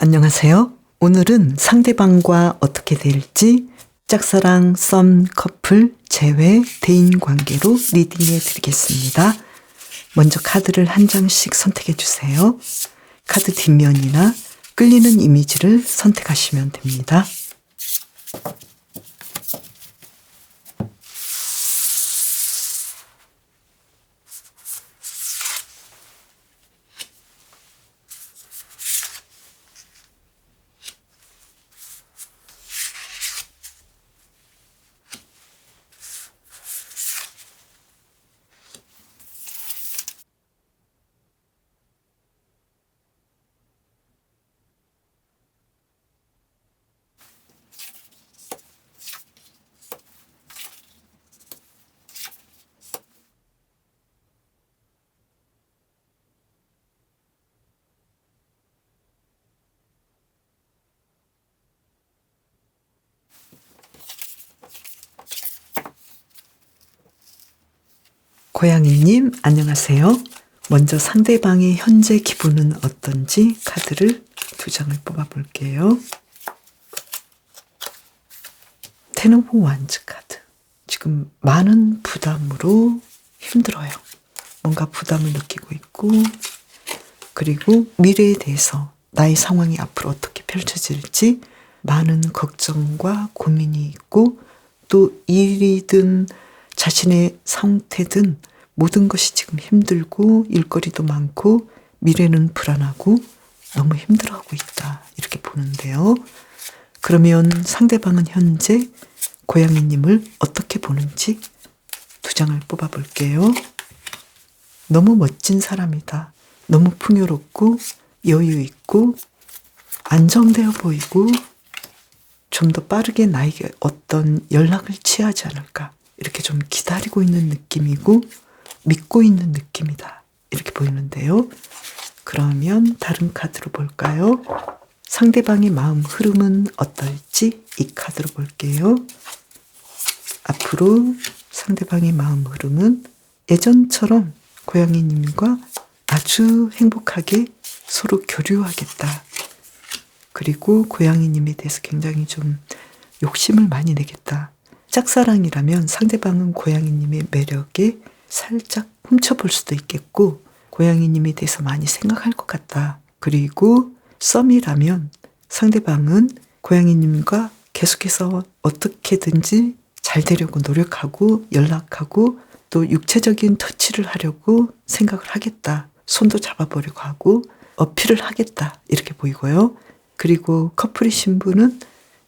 안녕하세요. 오늘은 상대방과 어떻게 될지 짝사랑, 썸, 커플, 재회, 대인 관계로 리딩해 드리겠습니다. 먼저 카드를 한 장씩 선택해 주세요. 카드 뒷면이나 끌리는 이미지를 선택하시면 됩니다. 고양이님, 안녕하세요. 먼저 상대방의 현재 기분은 어떤지 카드를 2장을 뽑아볼게요. 텐 오브 완즈 카드. 지금 많은 부담으로 힘들어요. 뭔가 부담을 느끼고 있고, 그리고 미래에 대해서 나의 상황이 앞으로 어떻게 펼쳐질지 많은 걱정과 고민이 있고, 또 일이든 자신의 상태든 모든 것이 지금 힘들고 일거리도 많고 미래는 불안하고 너무 힘들어하고 있다, 이렇게 보는데요. 그러면 상대방은 현재 고양이님을 어떻게 보는지 2장을 뽑아볼게요. 너무 멋진 사람이다. 너무 풍요롭고 여유 있고 안정되어 보이고 좀 더 빠르게 나에게 어떤 연락을 취하지 않을까, 이렇게 좀 기다리고 있는 느낌이고 믿고 있는 느낌이다, 이렇게 보이는데요. 그러면 다른 카드로 볼까요? 상대방의 마음 흐름은 어떨지 이 카드로 볼게요. 앞으로 상대방의 마음 흐름은 예전처럼 고양이님과 아주 행복하게 서로 교류하겠다. 그리고 고양이님에 대해서 굉장히 좀 욕심을 많이 내겠다. 짝사랑이라면 상대방은 고양이님의 매력에 살짝 훔쳐볼 수도 있겠고 고양이님에 대해서 많이 생각할 것 같다. 그리고 썸이라면 상대방은 고양이님과 계속해서 어떻게든지 잘 되려고 노력하고 연락하고 또 육체적인 터치를 하려고 생각을 하겠다. 손도 잡아보려고 하고 어필을 하겠다, 이렇게 보이고요. 그리고 커플이신 분은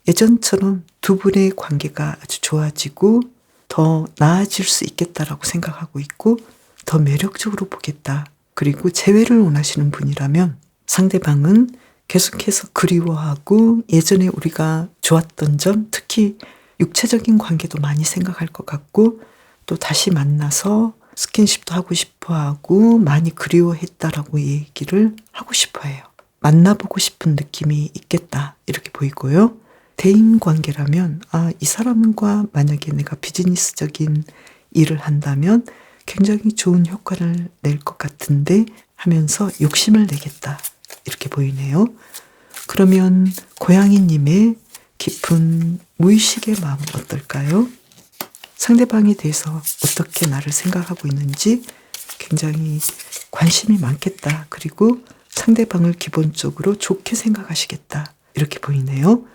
예전처럼 두 분의 관계가 아주 좋아지고 더 나아질 수 있겠다라고 생각하고 있고 더 매력적으로 보겠다. 그리고 재회를 원하시는 분이라면 상대방은 계속해서 그리워하고 예전에 우리가 좋았던 점, 특히 육체적인 관계도 많이 생각할 것 같고 또 다시 만나서 스킨십도 하고 싶어하고 많이 그리워했다라고 얘기를 하고 싶어해요. 만나보고 싶은 느낌이 있겠다, 이렇게 보이고요. 대인 관계라면 이 사람과 만약에 내가 비즈니스적인 일을 한다면 굉장히 좋은 효과를 낼 것 같은데 하면서 욕심을 내겠다, 이렇게 보이네요. 그러면 고양이님의 깊은 무의식의 마음은 어떨까요? 상대방에 대해서 어떻게 나를 생각하고 있는지 굉장히 관심이 많겠다. 그리고 상대방을 기본적으로 좋게 생각하시겠다, 이렇게 보이네요.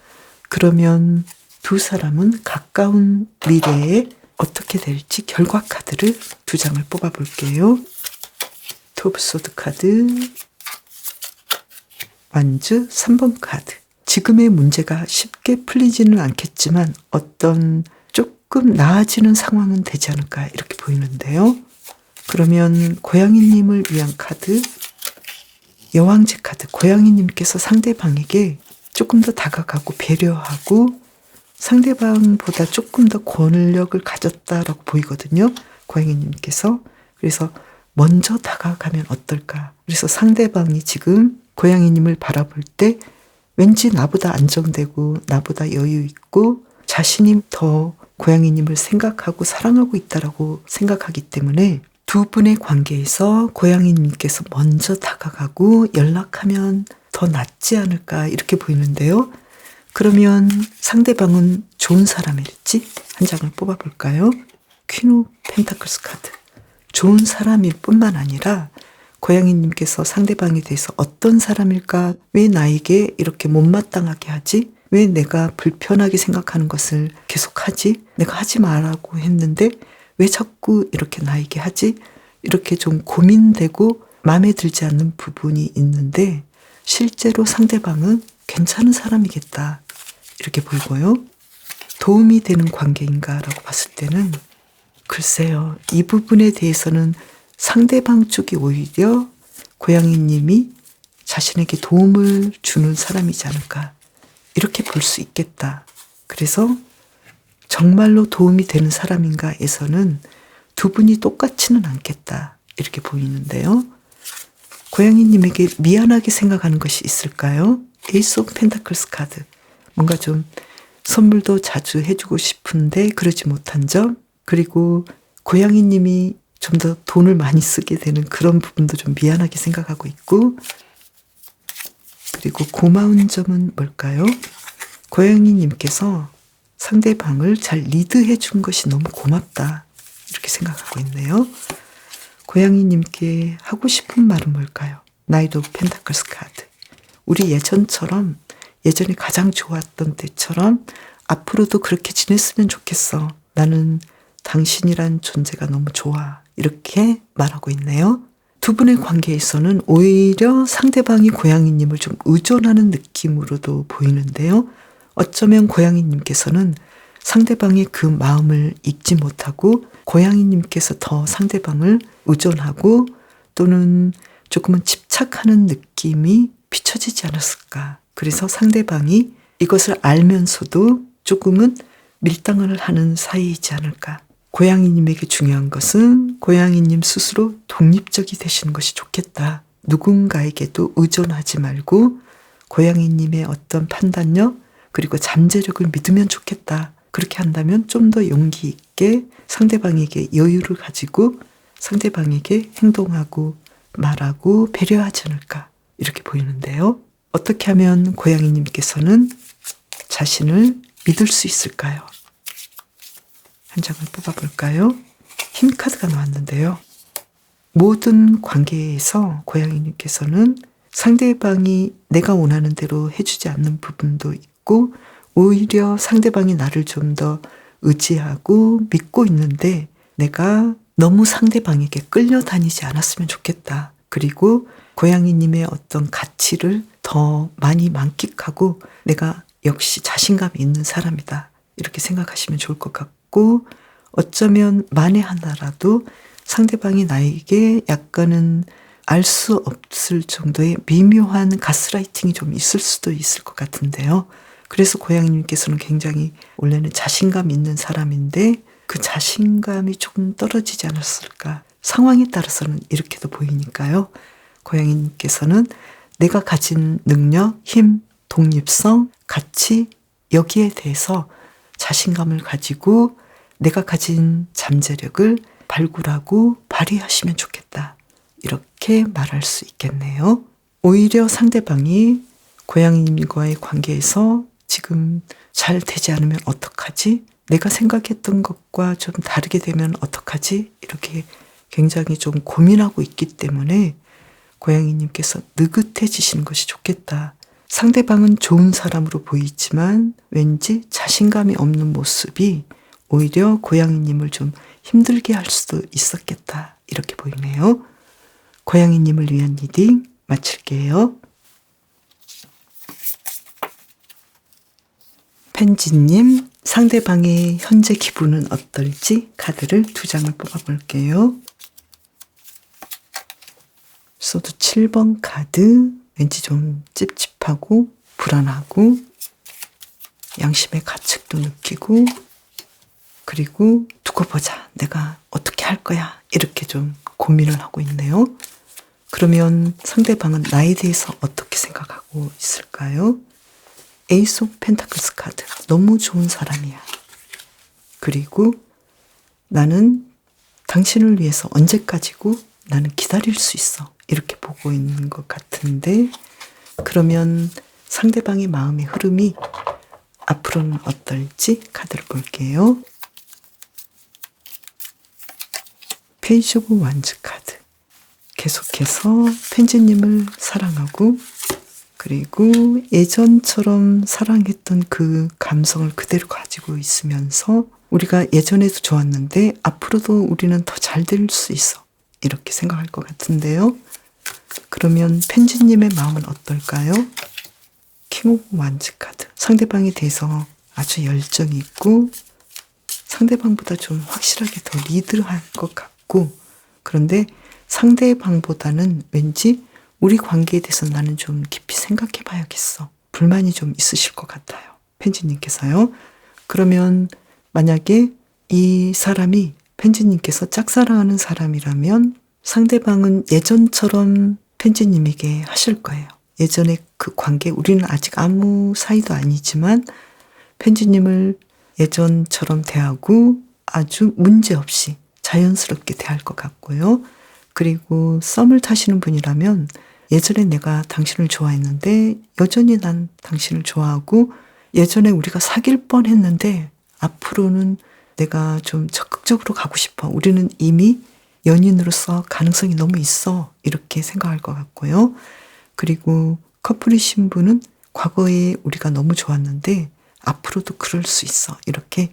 그러면 두 사람은 가까운 미래에 어떻게 될지 결과 카드를 2장을 뽑아볼게요. 투 오브 소드 카드, 완즈 3번 카드. 지금의 문제가 쉽게 풀리지는 않겠지만 어떤 조금 나아지는 상황은 되지 않을까, 이렇게 보이는데요. 그러면 고양이님을 위한 카드, 여왕제 카드. 고양이님께서 상대방에게 조금 더 다가가고 배려하고 상대방보다 조금 더 권력을 가졌다라고 보이거든요. 고양이님께서. 그래서 먼저 다가가면 어떨까. 그래서 상대방이 지금 고양이님을 바라볼 때 왠지 나보다 안정되고 나보다 여유 있고 자신이 더 고양이님을 생각하고 사랑하고 있다라고 생각하기 때문에 두 분의 관계에서 고양이님께서 먼저 다가가고 연락하면 더 낫지 않을까 이렇게 보이는데요. 그러면 상대방은 좋은 사람일지 한 장을 뽑아볼까요? 퀸 오브 펜타클스 카드. 좋은 사람일 뿐만 아니라 고양이님께서 상대방에 대해서 어떤 사람일까? 왜 나에게 이렇게 못마땅하게 하지? 왜 내가 불편하게 생각하는 것을 계속하지? 내가 하지 말라고 했는데 왜 자꾸 이렇게 나에게 하지? 이렇게 좀 고민되고 마음에 들지 않는 부분이 있는데 실제로 상대방은 괜찮은 사람이겠다 이렇게 보이고요. 도움이 되는 관계인가라고 봤을 때는 글쎄요. 이 부분에 대해서는 상대방 쪽이 오히려 고양이님이 자신에게 도움을 주는 사람이지 않을까 이렇게 볼 수 있겠다. 그래서 정말로 도움이 되는 사람인가에서는 두 분이 똑같지는 않겠다 이렇게 보이는데요. 고양이님에게 미안하게 생각하는 것이 있을까요? 에이스 오브 펜타클스 카드. 뭔가 좀 선물도 자주 해주고 싶은데 그러지 못한 점, 그리고 고양이님이 좀 더 돈을 많이 쓰게 되는 그런 부분도 좀 미안하게 생각하고 있고, 그리고 고마운 점은 뭘까요? 고양이님께서 상대방을 잘 리드해 준 것이 너무 고맙다 이렇게 생각하고 있네요. 고양이님께 하고 싶은 말은 뭘까요? 나이트 오브 펜타클스 카드. 우리 예전처럼, 예전에 가장 좋았던 때처럼 앞으로도 그렇게 지냈으면 좋겠어. 나는 당신이란 존재가 너무 좋아. 이렇게 말하고 있네요. 두 분의 관계에서는 오히려 상대방이 고양이님을 좀 의존하는 느낌으로도 보이는데요. 어쩌면 고양이님께서는 상대방의 그 마음을 읽지 못하고 고양이님께서 더 상대방을 의존하고 또는 조금은 집착하는 느낌이 비춰지지 않았을까. 그래서 상대방이 이것을 알면서도 조금은 밀당을 하는 사이이지 않을까. 고양이님에게 중요한 것은 고양이님 스스로 독립적이 되시는 것이 좋겠다. 누군가에게도 의존하지 말고 고양이님의 어떤 판단력 그리고 잠재력을 믿으면 좋겠다. 그렇게 한다면 좀 더 용기 있게 상대방에게 여유를 가지고 상대방에게 행동하고 말하고 배려하지 않을까 이렇게 보이는데요. 어떻게 하면 고양이님께서는 자신을 믿을 수 있을까요? 한 장을 뽑아볼까요? 힘 카드가 나왔는데요. 모든 관계에서 고양이님께서는 상대방이 내가 원하는 대로 해주지 않는 부분도 있고 오히려 상대방이 나를 좀 더 의지하고 믿고 있는데 내가 너무 상대방에게 끌려다니지 않았으면 좋겠다. 그리고 고양이님의 어떤 가치를 더 많이 만끽하고 내가 역시 자신감이 있는 사람이다. 이렇게 생각하시면 좋을 것 같고 어쩌면 만에 하나라도 상대방이 나에게 약간은 알 수 없을 정도의 미묘한 가스라이팅이 좀 있을 수도 있을 것 같은데요. 그래서 고양이님께서는 굉장히 원래는 자신감 있는 사람인데 그 자신감이 조금 떨어지지 않았을까. 상황에 따라서는 이렇게도 보이니까요. 고양이님께서는 내가 가진 능력, 힘, 독립성, 가치 여기에 대해서 자신감을 가지고 내가 가진 잠재력을 발굴하고 발휘하시면 좋겠다. 이렇게 말할 수 있겠네요. 오히려 상대방이 고양이님과의 관계에서 지금 잘 되지 않으면 어떡하지? 내가 생각했던 것과 좀 다르게 되면 어떡하지? 이렇게 굉장히 좀 고민하고 있기 때문에 고양이님께서 느긋해지시는 것이 좋겠다. 상대방은 좋은 사람으로 보이지만 왠지 자신감이 없는 모습이 오히려 고양이님을 좀 힘들게 할 수도 있었겠다. 이렇게 보이네요. 고양이님을 위한 리딩 마칠게요. 펜지님, 상대방의 현재 기분은 어떨지 카드를 2장을 뽑아볼게요. 소드 7번 카드, 왠지 좀 찝찝하고 불안하고 양심의 가책도 느끼고 그리고 두고 보자. 내가 어떻게 할 거야. 이렇게 좀 고민을 하고 있네요. 그러면 상대방은 나에 대해서 어떻게 생각하고 있을까요? 에이스 오브 펜타클스 카드. 너무 좋은 사람이야. 그리고 나는 당신을 위해서 언제까지고 나는 기다릴 수 있어. 이렇게 보고 있는 것 같은데 그러면 상대방의 마음의 흐름이 앞으로는 어떨지 카드를 볼게요. 페이지 오브 완즈 카드. 계속해서 펜지님을 사랑하고 그리고 예전처럼 사랑했던 그 감성을 그대로 가지고 있으면서 우리가 예전에도 좋았는데 앞으로도 우리는 더 잘 될 수 있어. 이렇게 생각할 것 같은데요. 그러면 펜지님의 마음은 어떨까요? 킹 오브 완즈 카드. 상대방에 대해서 아주 열정이 있고 상대방보다 좀 확실하게 더 리드할 것 같고 그런데 상대방보다는 왠지 우리 관계에 대해서 나는 좀 깊이 생각해 봐야겠어. 불만이 좀 있으실 것 같아요. 펜지님께서요. 그러면 만약에 이 사람이 펜지님께서 짝사랑하는 사람이라면 상대방은 예전처럼 펜지님에게 하실 거예요. 예전에 그 관계, 우리는 아직 아무 사이도 아니지만 펜지님을 예전처럼 대하고 아주 문제없이 자연스럽게 대할 것 같고요. 그리고 썸을 타시는 분이라면 예전에 내가 당신을 좋아했는데 여전히 난 당신을 좋아하고 예전에 우리가 사귈 뻔했는데 앞으로는 내가 좀 적극적으로 가고 싶어. 우리는 이미 연인으로서 가능성이 너무 있어. 이렇게 생각할 것 같고요. 그리고 커플이신 분은 과거에 우리가 너무 좋았는데 앞으로도 그럴 수 있어. 이렇게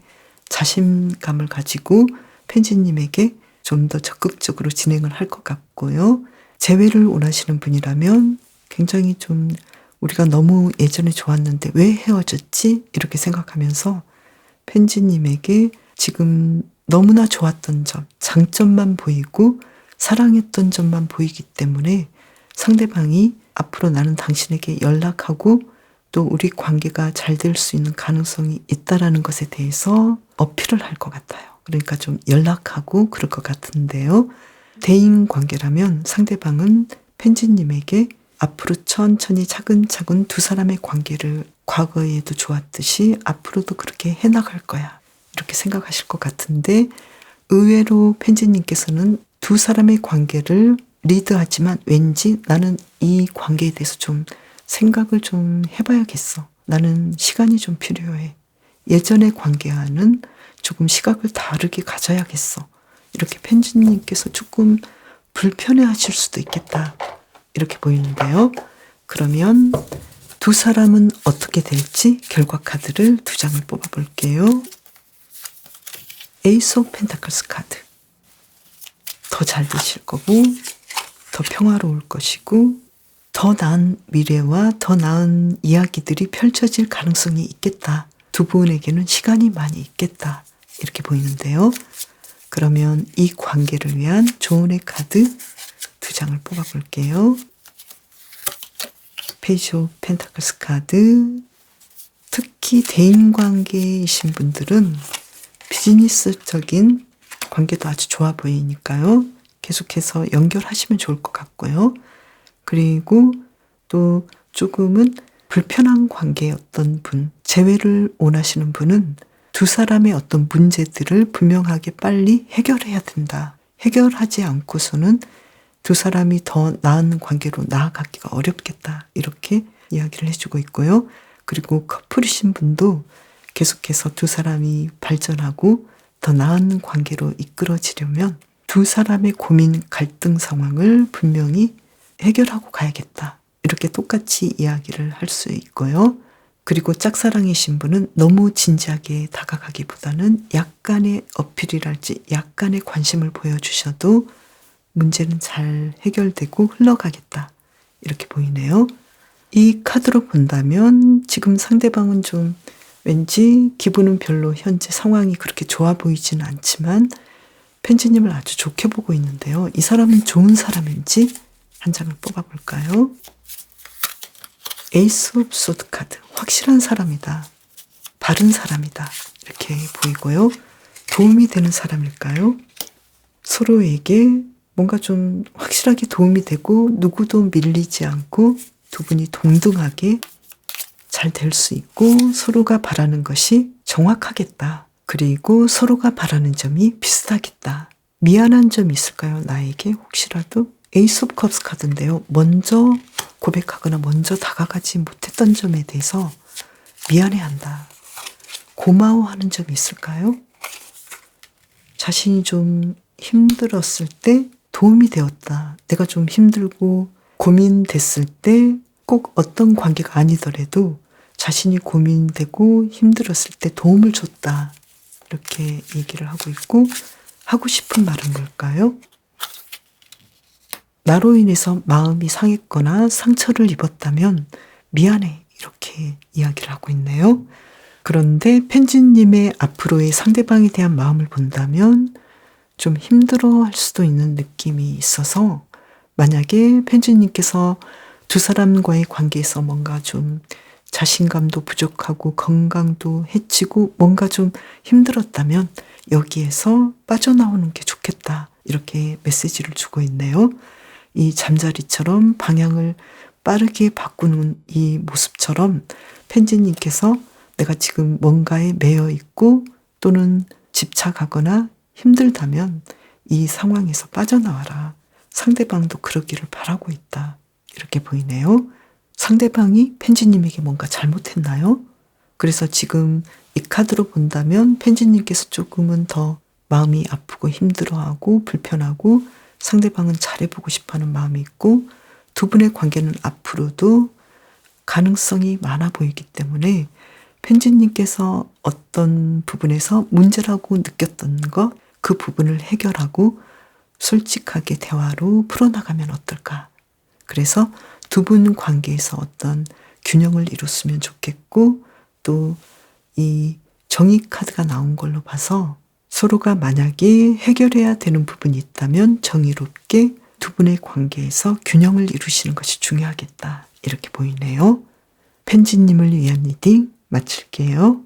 자신감을 가지고 펜지님에게 좀 더 적극적으로 진행을 할 것 같고요. 재회를 원하시는 분이라면 굉장히 좀 우리가 너무 예전에 좋았는데 왜 헤어졌지? 이렇게 생각하면서 펜지님에게 지금 너무나 좋았던 점, 장점만 보이고 사랑했던 점만 보이기 때문에 상대방이 앞으로 나는 당신에게 연락하고 또 우리 관계가 잘 될 수 있는 가능성이 있다라는 것에 대해서 어필을 할 것 같아요. 그러니까 좀 연락하고 그럴 것 같은데요. 대인 관계라면 상대방은 펜지님에게 앞으로 천천히 차근차근 두 사람의 관계를 과거에도 좋았듯이 앞으로도 그렇게 해나갈 거야. 이렇게 생각하실 것 같은데 의외로 펜지님께서는 두 사람의 관계를 리드하지만 왠지 나는 이 관계에 대해서 좀 생각을 좀 해봐야겠어. 나는 시간이 좀 필요해. 예전의 관계와는 조금 시각을 다르게 가져야겠어. 이렇게 펜지님께서 조금 불편해하실 수도 있겠다. 이렇게 보이는데요. 그러면 두 사람은 어떻게 될지 결과 카드를 두 장을 뽑아볼게요. 에이스 오브 펜타클스 카드. 더 잘 되실 거고 더 평화로울 것이고 더 나은 미래와 더 나은 이야기들이 펼쳐질 가능성이 있겠다. 두 분에게는 시간이 많이 있겠다. 이렇게 보이는데요. 그러면 이 관계를 위한 조언의 카드 두 장을 뽑아볼게요. 페이지 오브 펜타클스 카드. 특히 대인관계이신 분들은 비즈니스적인 관계도 아주 좋아 보이니까요. 계속해서 연결하시면 좋을 것 같고요. 그리고 또 조금은 불편한 관계였던 분, 재회를 원하시는 분은 두 사람의 어떤 문제들을 분명하게 빨리 해결해야 된다. 해결하지 않고서는 두 사람이 더 나은 관계로 나아가기가 어렵겠다. 이렇게 이야기를 해주고 있고요. 그리고 커플이신 분도 계속해서 두 사람이 발전하고 더 나은 관계로 이끌어지려면 두 사람의 고민, 갈등 상황을 분명히 해결하고 가야겠다. 이렇게 똑같이 이야기를 할 수 있고요. 그리고 짝사랑이신 분은 너무 진지하게 다가가기보다는 약간의 어필이랄지 약간의 관심을 보여주셔도 문제는 잘 해결되고 흘러가겠다. 이렇게 보이네요. 이 카드로 본다면 지금 상대방은 좀 왠지 기분은 별로 현재 상황이 그렇게 좋아 보이지는 않지만 펜지님을 아주 좋게 보고 있는데요. 이 사람은 좋은 사람인지 한 장을 뽑아볼까요? 에이스 오브 소드 카드. 확실한 사람이다. 바른 사람이다. 이렇게 보이고요. 도움이 되는 사람일까요? 서로에게 뭔가 좀 확실하게 도움이 되고 누구도 밀리지 않고 두 분이 동등하게 잘 될 수 있고 서로가 바라는 것이 정확하겠다. 그리고 서로가 바라는 점이 비슷하겠다. 미안한 점이 있을까요? 나에게 혹시라도 에이스 오브 컵스 카드인데요. 먼저 고백하거나 먼저 다가가지 못했던 점에 대해서 미안해한다. 고마워하는 점이 있을까요? 자신이 좀 힘들었을 때 도움이 되었다. 내가 좀 힘들고 고민됐을 때 꼭 어떤 관계가 아니더라도 자신이 고민되고 힘들었을 때 도움을 줬다. 이렇게 얘기를 하고 있고, 하고 싶은 말은 뭘까요? 나로 인해서 마음이 상했거나 상처를 입었다면 미안해. 이렇게 이야기를 하고 있네요. 그런데 펜지님의 앞으로의 상대방에 대한 마음을 본다면 좀 힘들어할 수도 있는 느낌이 있어서, 만약에 펜지님께서 두 사람과의 관계에서 뭔가 좀 자신감도 부족하고 건강도 해치고 뭔가 좀 힘들었다면 여기에서 빠져나오는 게 좋겠다. 이렇게 메시지를 주고 있네요. 이 잠자리처럼 방향을 빠르게 바꾸는 이 모습처럼 펜지님께서 내가 지금 뭔가에 매여 있고 또는 집착하거나 힘들다면 이 상황에서 빠져나와라. 상대방도 그러기를 바라고 있다. 이렇게 보이네요. 상대방이 펜지님에게 뭔가 잘못했나요? 그래서 지금 이 카드로 본다면 펜지님께서 조금은 더 마음이 아프고 힘들어하고 불편하고 상대방은 잘해보고 싶어하는 마음이 있고, 두 분의 관계는 앞으로도 가능성이 많아 보이기 때문에 펜지님께서 어떤 부분에서 문제라고 느꼈던 것, 그 부분을 해결하고 솔직하게 대화로 풀어나가면 어떨까. 그래서 두 분 관계에서 어떤 균형을 이뤘으면 좋겠고, 또 이 정의 카드가 나온 걸로 봐서 서로가 만약에 해결해야 되는 부분이 있다면 정의롭게 두 분의 관계에서 균형을 이루시는 것이 중요하겠다. 이렇게 보이네요. 펜지님을 위한 리딩 마칠게요.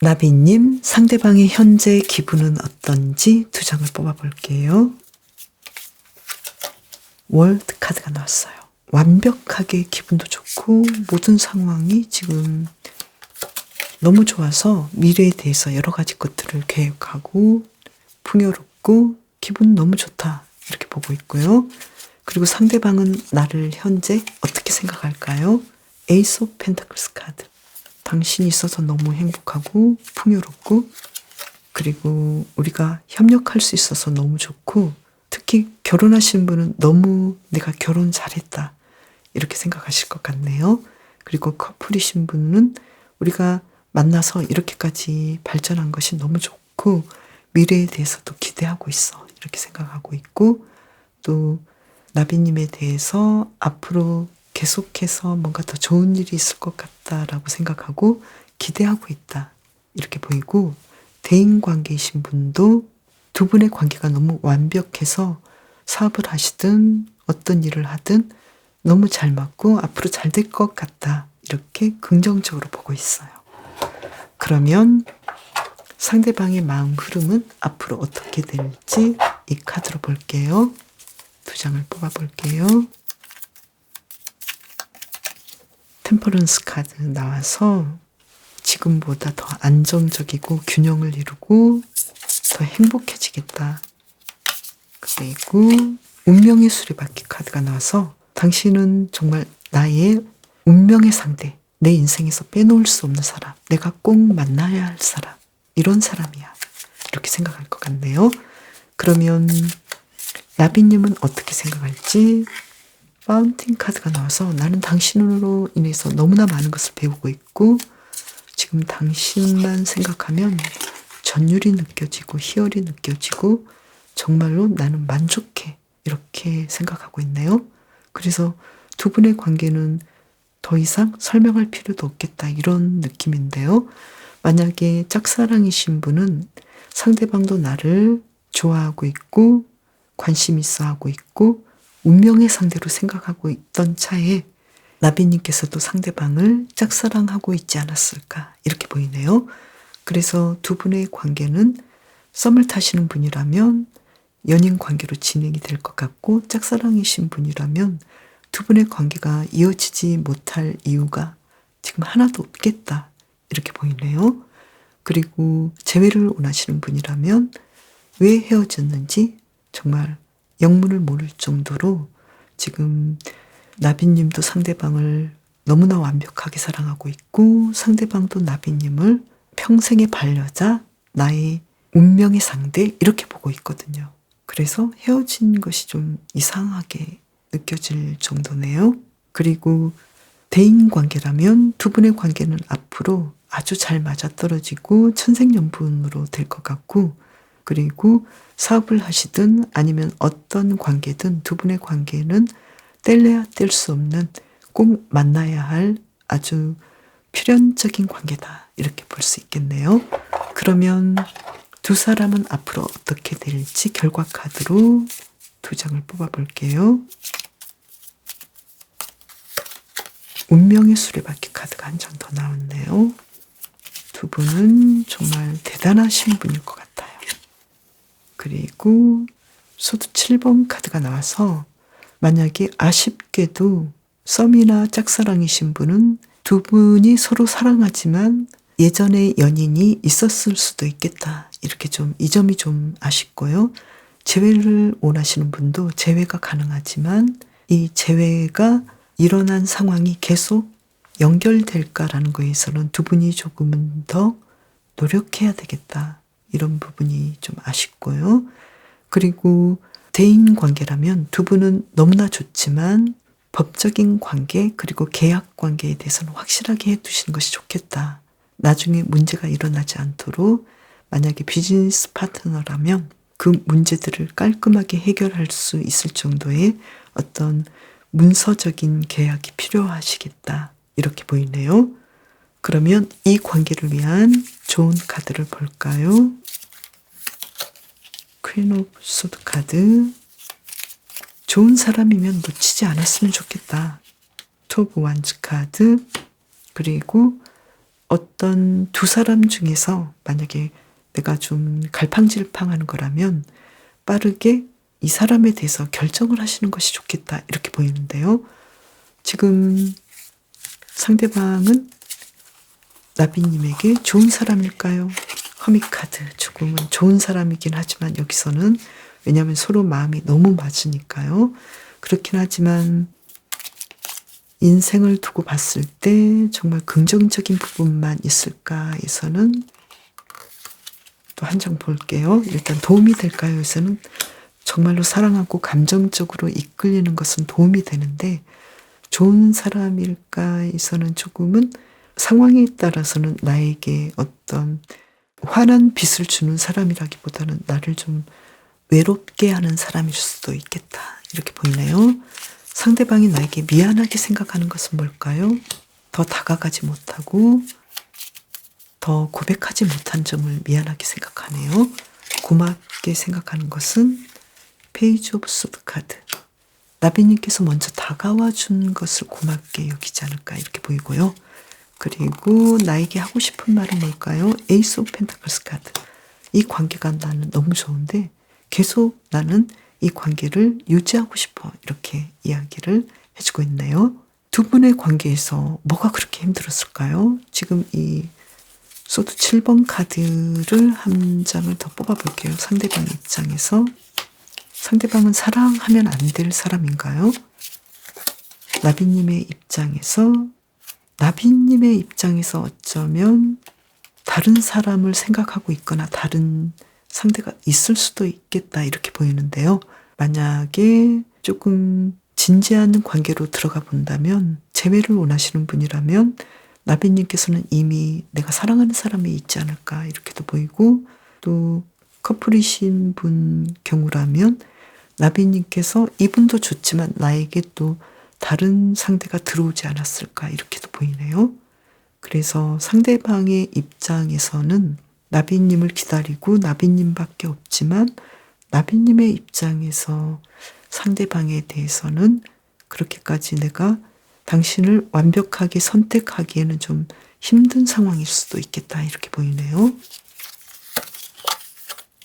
나비님, 상대방의 현재 기분은 어떤지 두 장을 뽑아볼게요. 월드 카드가 나왔어요. 완벽하게 기분도 좋고 모든 상황이 지금 너무 좋아서 미래에 대해서 여러 가지 것들을 계획하고 풍요롭고 기분 너무 좋다. 이렇게 보고 있고요. 그리고 상대방은 나를 현재 어떻게 생각할까요? 에이스 오브 펜타클스 카드. 당신이 있어서 너무 행복하고 풍요롭고, 그리고 우리가 협력할 수 있어서 너무 좋고, 특히 결혼하신 분은 너무 내가 결혼 잘했다. 이렇게 생각하실 것 같네요. 그리고 커플이신 분은 우리가 만나서 이렇게까지 발전한 것이 너무 좋고 미래에 대해서도 기대하고 있어. 이렇게 생각하고 있고, 또 나비님에 대해서 앞으로 계속해서 뭔가 더 좋은 일이 있을 것 같다라고 생각하고 기대하고 있다. 이렇게 보이고, 대인관계이신 분도 두 분의 관계가 너무 완벽해서 사업을 하시든 어떤 일을 하든 너무 잘 맞고 앞으로 잘 될 것 같다. 이렇게 긍정적으로 보고 있어요. 그러면 상대방의 마음 흐름은 앞으로 어떻게 될지 이 카드로 볼게요. 두 장을 뽑아볼게요. 템퍼런스 카드 나와서 지금보다 더 안정적이고 균형을 이루고 더 행복해지겠다. 그리고 운명의 수레바퀴 카드가 나와서 당신은 정말 나의 운명의 상대, 내 인생에서 빼놓을 수 없는 사람, 내가 꼭 만나야 할 사람, 이런 사람이야. 이렇게 생각할 것 같네요. 그러면 나비님은 어떻게 생각할지. 파운틴 카드가 나와서 나는 당신으로 인해서 너무나 많은 것을 배우고 있고 지금 당신만 생각하면 전율이 느껴지고 희열이 느껴지고 정말로 나는 만족해. 이렇게 생각하고 있네요. 그래서 두 분의 관계는 더 이상 설명할 필요도 없겠다. 이런 느낌인데요. 만약에 짝사랑이신 분은 상대방도 나를 좋아하고 있고 관심 있어 하고 있고 운명의 상대로 생각하고 있던 차에 나비님께서도 상대방을 짝사랑하고 있지 않았을까 이렇게 보이네요. 그래서 두 분의 관계는 썸을 타시는 분이라면 연인 관계로 진행이 될 것 같고 짝사랑이신 분이라면 두 분의 관계가 이어지지 못할 이유가 지금 하나도 없겠다 이렇게 보이네요. 그리고 재회를 원하시는 분이라면 왜 헤어졌는지 정말 영문을 모를 정도로 지금 나비님도 상대방을 너무나 완벽하게 사랑하고 있고 상대방도 나비님을 평생의 반려자, 나의 운명의 상대 이렇게 보고 있거든요. 그래서 헤어진 것이 좀 이상하게 느껴질 정도네요. 그리고 대인관계라면 두 분의 관계는 앞으로 아주 잘 맞아떨어지고 천생연분으로 될 것 같고, 그리고 사업을 하시든 아니면 어떤 관계든 두 분의 관계는 뗄래야 뗄 수 없는 꼭 만나야 할 아주 필연적인 관계다 이렇게 볼 수 있겠네요. 그러면 두 사람은 앞으로 어떻게 될지 결과 카드로 두 장을 뽑아 볼게요. 운명의 수레바퀴 카드가 한 장 더 나왔네요. 두 분은 정말 대단하신 분일 것 같아요. 그리고 소드 7번 카드가 나와서 만약에 아쉽게도 썸이나 짝사랑이신 분은 두 분이 서로 사랑하지만 예전에 연인이 있었을 수도 있겠다. 이렇게 좀 이 점이 좀 아쉽고요. 재회를 원하시는 분도 재회가 가능하지만 이 재회가 일어난 상황이 계속 연결될까라는 거에서는 두 분이 조금은 더 노력해야 되겠다. 이런 부분이 좀 아쉽고요. 그리고 대인 관계라면 두 분은 너무나 좋지만 법적인 관계 그리고 계약 관계에 대해서는 확실하게 해두시는 것이 좋겠다. 나중에 문제가 일어나지 않도록 만약에 비즈니스 파트너라면 그 문제들을 깔끔하게 해결할 수 있을 정도의 어떤 문서적인 계약이 필요하시겠다. 이렇게 보이네요. 그러면 이 관계를 위한 좋은 카드를 볼까요? 퀸 오브 소드 카드. 좋은 사람이면 놓치지 않았으면 좋겠다. 투 오브 완즈 카드. 그리고 어떤 두 사람 중에서 만약에 내가 좀 갈팡질팡하는 거라면 빠르게 이 사람에 대해서 결정을 하시는 것이 좋겠다. 이렇게 보이는데요. 지금 상대방은 나비님에게 좋은 사람일까요? 허미카드. 조금은 좋은 사람이긴 하지만 여기서는 왜냐하면 서로 마음이 너무 맞으니까요. 그렇긴 하지만 인생을 두고 봤을 때 정말 긍정적인 부분만 있을까 해서는 또 한 장 볼게요. 일단 도움이 될까요? 해서는 정말로 사랑하고 감정적으로 이끌리는 것은 도움이 되는데 좋은 사람일까 해서는 조금은 상황에 따라서는 나에게 어떤 환한 빛을 주는 사람이라기보다는 나를 좀 외롭게 하는 사람일 수도 있겠다. 이렇게 보이네요. 상대방이 나에게 미안하게 생각하는 것은 뭘까요? 더 다가가지 못하고 더 고백하지 못한 점을 미안하게 생각하네요. 고맙게 생각하는 것은 페이지 오브 소드 카드. 나비님께서 먼저 다가와 준 것을 고맙게 여기지 않을까 이렇게 보이고요. 그리고 나에게 하고 싶은 말은 뭘까요? 에이스 오브 펜타클스 카드. 이 관계가 나는 너무 좋은데 계속 나는 이 관계를 유지하고 싶어. 이렇게 이야기를 해주고 있네요. 두 분의 관계에서 뭐가 그렇게 힘들었을까요? 지금 이 소드 7번 카드를 한 장을 더 뽑아볼게요. 상대방 입장에서. 상대방은 사랑하면 안 될 사람인가요? 나비님의 입장에서 어쩌면 다른 사람을 생각하고 있거나 다른 상대가 있을 수도 있겠다 이렇게 보이는데요. 만약에 조금 진지한 관계로 들어가 본다면 재회를 원하시는 분이라면 나비님께서는 이미 내가 사랑하는 사람이 있지 않을까 이렇게도 보이고 또 커플이신 분 경우라면 나비님께서 이분도 좋지만 나에게 또 다른 상대가 들어오지 않았을까 이렇게도 보이네요. 그래서 상대방의 입장에서는 나비님을 기다리고 나비님밖에 없지만 나비님의 입장에서 상대방에 대해서는 그렇게까지 내가 당신을 완벽하게 선택하기에는 좀 힘든 상황일 수도 있겠다 이렇게 보이네요.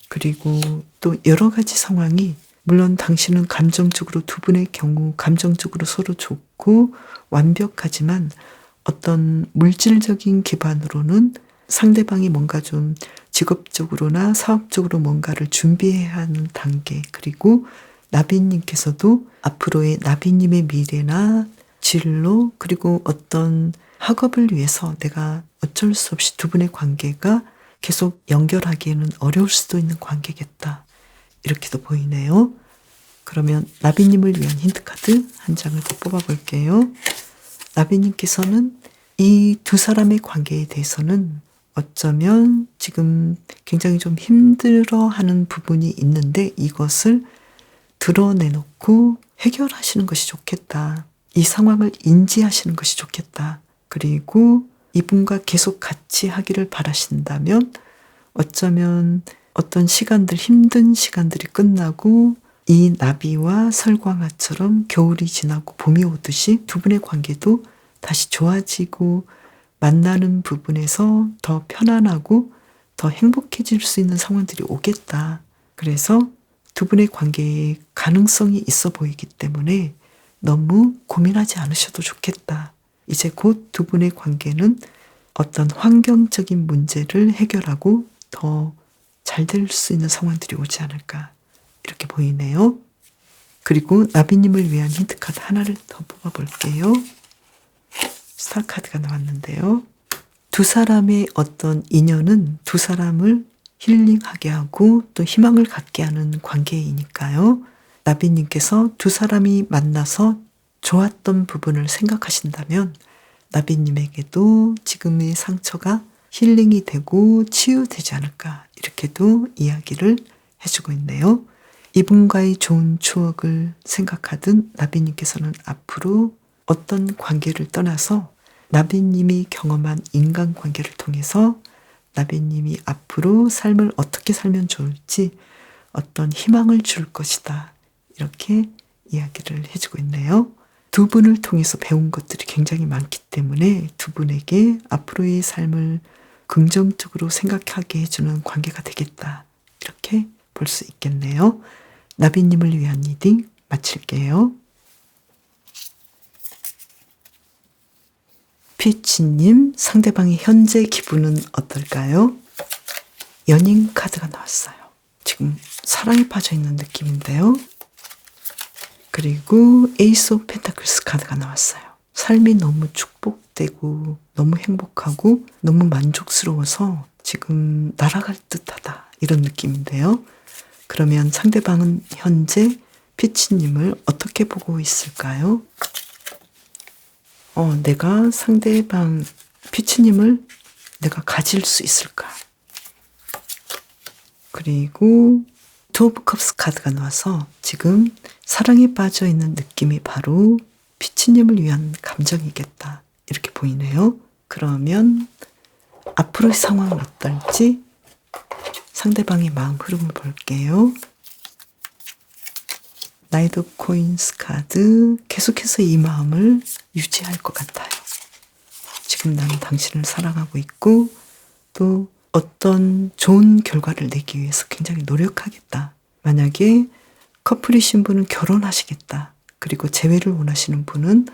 그리고 또 여러 가지 상황이 물론 당신은 감정적으로 두 분의 경우 감정적으로 서로 좋고 완벽하지만 어떤 물질적인 기반으로는 상대방이 뭔가 좀 직업적으로나 사업적으로 뭔가를 준비해야 하는 단계, 그리고 나비님께서도 앞으로의 나비님의 미래나 진로, 그리고 어떤 학업을 위해서 내가 어쩔 수 없이 두 분의 관계가 계속 연결하기에는 어려울 수도 있는 관계겠다, 이렇게도 보이네요. 그러면 나비님을 위한 힌트카드 한 장을 더 뽑아볼게요. 나비님께서는 이 두 사람의 관계에 대해서는 어쩌면 지금 굉장히 좀 힘들어하는 부분이 있는데 이것을 드러내놓고 해결하시는 것이 좋겠다. 이 상황을 인지하시는 것이 좋겠다. 그리고 이분과 계속 같이 하기를 바라신다면 어쩌면 어떤 시간들, 힘든 시간들이 끝나고 이 나비와 설광아처럼 겨울이 지나고 봄이 오듯이 두 분의 관계도 다시 좋아지고 만나는 부분에서 더 편안하고 더 행복해질 수 있는 상황들이 오겠다. 그래서 두 분의 관계에 가능성이 있어 보이기 때문에 너무 고민하지 않으셔도 좋겠다. 이제 곧 두 분의 관계는 어떤 환경적인 문제를 해결하고 더 잘 될 수 있는 상황들이 오지 않을까, 이렇게 보이네요. 그리고 나비님을 위한 힌트카드 하나를 더 뽑아볼게요. 스타카드가 나왔는데요. 두 사람의 어떤 인연은 두 사람을 힐링하게 하고 또 희망을 갖게 하는 관계이니까요. 나비님께서 두 사람이 만나서 좋았던 부분을 생각하신다면 나비님에게도 지금의 상처가 힐링이 되고 치유되지 않을까, 이렇게도 이야기를 해주고 있네요. 이분과의 좋은 추억을 생각하듯 나비님께서는 앞으로 어떤 관계를 떠나서 나비님이 경험한 인간관계를 통해서 나비님이 앞으로 삶을 어떻게 살면 좋을지 어떤 희망을 줄 것이다, 이렇게 이야기를 해주고 있네요. 두 분을 통해서 배운 것들이 굉장히 많기 때문에 두 분에게 앞으로의 삶을 긍정적으로 생각하게 해주는 관계가 되겠다, 이렇게 볼 수 있겠네요. 나비님을 위한 리딩 마칠게요. 피치님, 상대방의 현재 기분은 어떨까요? 연인 카드가 나왔어요. 지금 사랑에 빠져 있는 느낌인데요. 그리고 에이스 오브 펜타클스 카드가 나왔어요. 삶이 너무 축복되고 너무 행복하고 너무 만족스러워서 지금 날아갈 듯하다, 이런 느낌인데요. 그러면 상대방은 현재 피치님을 어떻게 보고 있을까요? 내가 상대방 피치님을 내가 가질 수 있을까? 그리고 투 오브 컵스 카드가 나와서 지금 사랑에 빠져 있는 느낌이 바로 피치님을 위한 감정이겠다, 이렇게 보이네요. 그러면 앞으로의 상황은 어떨지 상대방의 마음 흐름을 볼게요. 나이트 오브 코인스 카드, 계속해서 이 마음을 유지할 것 같아요. 지금 나는 당신을 사랑하고 있고 또 어떤 좋은 결과를 내기 위해서 굉장히 노력하겠다. 만약에 커플이신 분은 결혼하시겠다. 그리고 재회를 원하시는 분은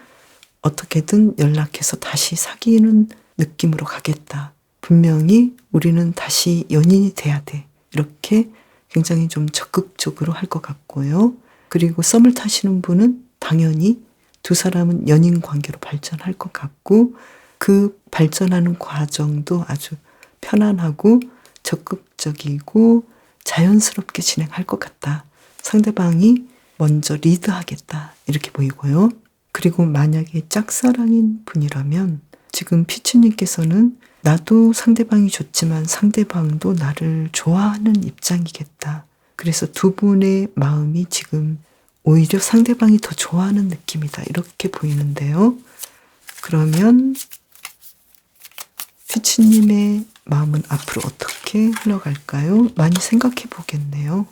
어떻게든 연락해서 다시 사귀는 느낌으로 가겠다. 분명히 우리는 다시 연인이 돼야 돼. 이렇게 굉장히 좀 적극적으로 할 것 같고요. 그리고 썸을 타시는 분은 당연히 두 사람은 연인 관계로 발전할 것 같고 그 발전하는 과정도 아주 편안하고 적극적이고 자연스럽게 진행할 것 같다. 상대방이 먼저 리드하겠다, 이렇게 보이고요. 그리고 만약에 짝사랑인 분이라면 지금 피츠님께서는 나도 상대방이 좋지만 상대방도 나를 좋아하는 입장이겠다. 그래서 두 분의 마음이 지금 오히려 상대방이 더 좋아하는 느낌이다, 이렇게 보이는데요. 그러면 피치님의 마음은 앞으로 어떻게 흘러갈까요? 많이 생각해 보겠네요.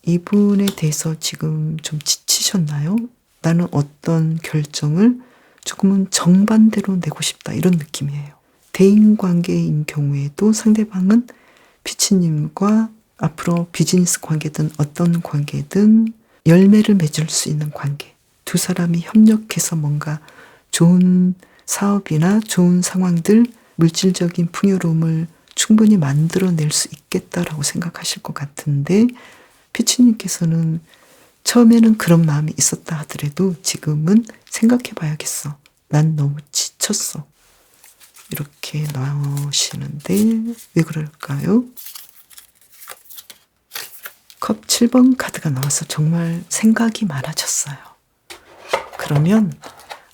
이분에 대해서 지금 좀 지치셨나요? 나는 어떤 결정을 조금은 정반대로 내고 싶다, 이런 느낌이에요. 대인관계인 경우에도 상대방은 피치님과 앞으로 비즈니스 관계든 어떤 관계든 열매를 맺을 수 있는 관계, 두 사람이 협력해서 뭔가 좋은 사업이나 좋은 상황들, 물질적인 풍요로움을 충분히 만들어낼 수 있겠다라고 생각하실 것 같은데 피치님께서는 처음에는 그런 마음이 있었다 하더라도 지금은 생각해 봐야겠어. 난 너무 지쳤어. 이렇게 나오시는데 왜 그럴까요? 컵 7번 카드가 나와서 정말 생각이 많아졌어요. 그러면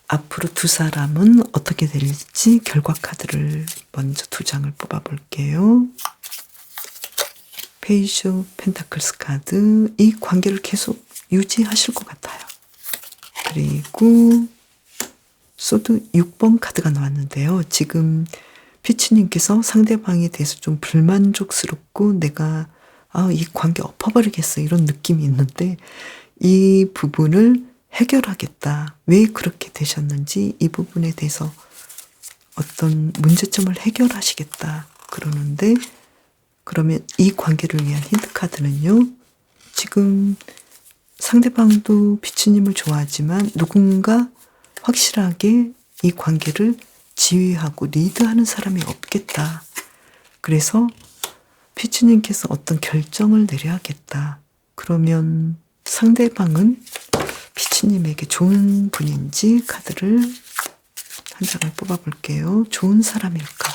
앞으로 두 사람은 어떻게 될지 결과 카드를 먼저 두 장을 뽑아 볼게요. 페이지 오브 펜타클스 카드, 이 관계를 계속 유지하실 것 같아요. 그리고 소드 6번 카드가 나왔는데요. 지금 피치님께서 상대방에 대해서 좀 불만족스럽고 내가 이 관계 엎어버리겠어 이런 느낌이 있는데 이 부분을 해결하겠다. 왜 그렇게 되셨는지 이 부분에 대해서 어떤 문제점을 해결하시겠다 그러는데 그러면 이 관계를 위한 힌트 카드는요. 지금 상대방도 피치님을 좋아하지만 누군가 확실하게 이 관계를 지휘하고 리드하는 사람이 없겠다. 그래서 피치님께서 어떤 결정을 내려야겠다. 그러면 상대방은 피치님에게 좋은 분인지 카드를 한 장을 뽑아볼게요. 좋은 사람일까?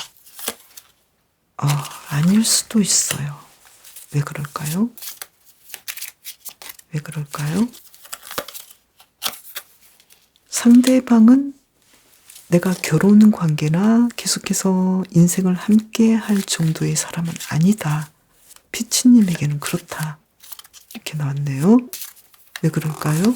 아닐 수도 있어요. 왜 그럴까요? 왜 그럴까요? 상대방은 내가 결혼 관계나 계속해서 인생을 함께 할 정도의 사람은 아니다. 피치님에게는 그렇다. 이렇게 나왔네요. 왜 그럴까요?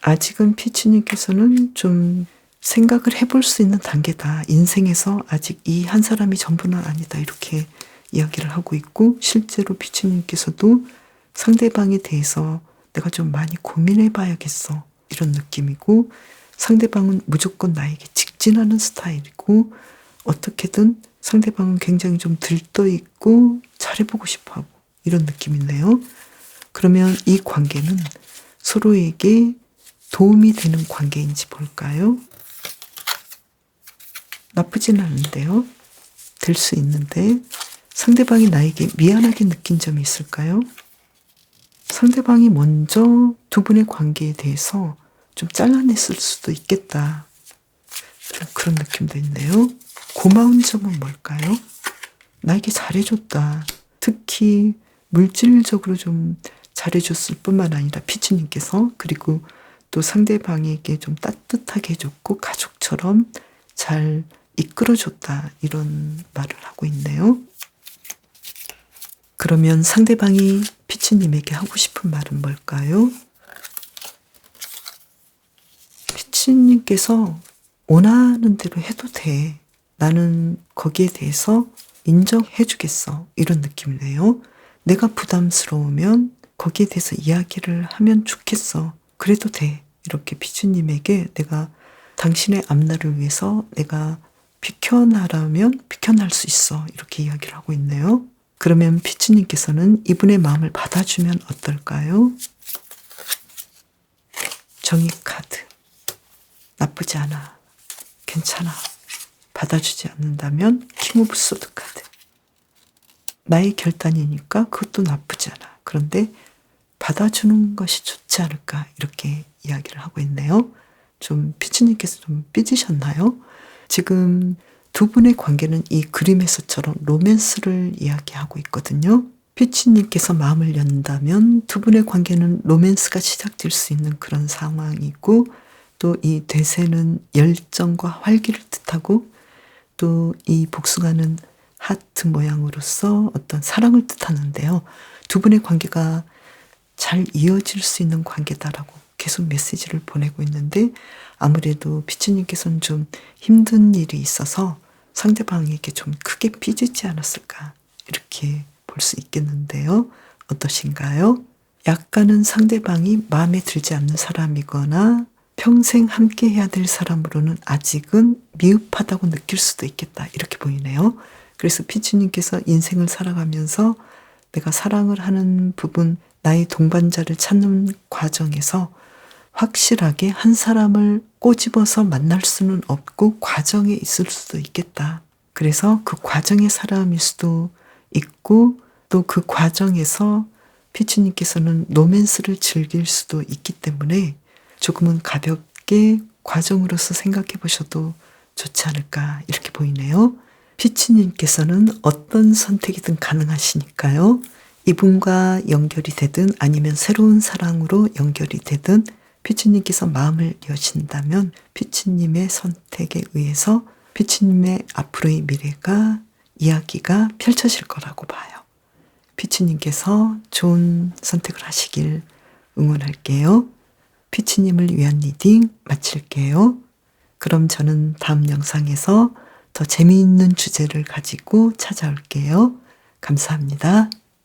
아직은 피치님께서는 좀 생각을 해볼 수 있는 단계다. 인생에서 아직 이 한 사람이 전부는 아니다. 이렇게 이야기를 하고 있고 실제로 피치님께서도 상대방에 대해서 내가 좀 많이 고민해 봐야겠어. 이런 느낌이고 상대방은 무조건 나에게 직진하는 스타일이고 어떻게든 상대방은 굉장히 좀 들떠있고 잘해보고 싶어하고 이런 느낌이네요. 그러면 이 관계는 서로에게 도움이 되는 관계인지 볼까요? 나쁘진 않은데요. 될 수 있는데 상대방이 나에게 미안하게 느낀 점이 있을까요? 상대방이 먼저 두 분의 관계에 대해서 좀 잘라냈을 수도 있겠다. 좀 그런 느낌도 있네요. 고마운 점은 뭘까요? 나에게 잘해줬다. 특히 물질적으로 좀 잘해줬을 뿐만 아니라 피치님께서 그리고 또 상대방에게 좀 따뜻하게 해줬고 가족처럼 잘 이끌어줬다. 이런 말을 하고 있네요. 그러면 상대방이 피치님에게 하고 싶은 말은 뭘까요? 피치님께서 원하는 대로 해도 돼. 나는 거기에 대해서 인정해 주겠어. 이런 느낌이네요. 내가 부담스러우면 거기에 대해서 이야기를 하면 좋겠어. 그래도 돼. 이렇게 피치님에게 내가 당신의 앞날을 위해서 내가 비켜나라면 비켜날 수 있어. 이렇게 이야기를 하고 있네요. 그러면 피치님께서는 이분의 마음을 받아주면 어떨까요? 정의 카드. 나쁘지 않아. 괜찮아. 받아주지 않는다면 킹 오브 소드 카드. 나의 결단이니까 그것도 나쁘지 않아. 그런데 받아주는 것이 좋지 않을까 이렇게 이야기를 하고 있네요. 좀 피치님께서 좀 삐지셨나요? 지금 두 분의 관계는 이 그림에서처럼 로맨스를 이야기하고 있거든요. 피치님께서 마음을 연다면 두 분의 관계는 로맨스가 시작될 수 있는 그런 상황이고 또 이 대세는 열정과 활기를 뜻하고 또 이 복숭아는 하트 모양으로서 어떤 사랑을 뜻하는데요. 두 분의 관계가 잘 이어질 수 있는 관계다라고 계속 메시지를 보내고 있는데 아무래도 피치님께서는 좀 힘든 일이 있어서 상대방에게 좀 크게 삐지지 않았을까 이렇게 볼 수 있겠는데요. 어떠신가요? 약간은 상대방이 마음에 들지 않는 사람이거나 평생 함께 해야 될 사람으로는 아직은 미흡하다고 느낄 수도 있겠다 이렇게 보이네요. 그래서 피치님께서 인생을 살아가면서 내가 사랑을 하는 부분 나의 동반자를 찾는 과정에서 확실하게 한 사람을 꼬집어서 만날 수는 없고 과정에 있을 수도 있겠다. 그래서 그 과정의 사람일 수도 있고 또 그 과정에서 피치님께서는 로맨스를 즐길 수도 있기 때문에 조금은 가볍게 과정으로서 생각해 보셔도 좋지 않을까 이렇게 보이네요. 피치님께서는 어떤 선택이든 가능하시니까요. 이분과 연결이 되든 아니면 새로운 사랑으로 연결이 되든 피치님께서 마음을 여신다면 피치님의 선택에 의해서 피치님의 앞으로의 미래가 이야기가 펼쳐질 거라고 봐요. 피치님께서 좋은 선택을 하시길 응원할게요. 피치님을 위한 리딩 마칠게요. 그럼 저는 다음 영상에서 더 재미있는 주제를 가지고 찾아올게요. 감사합니다.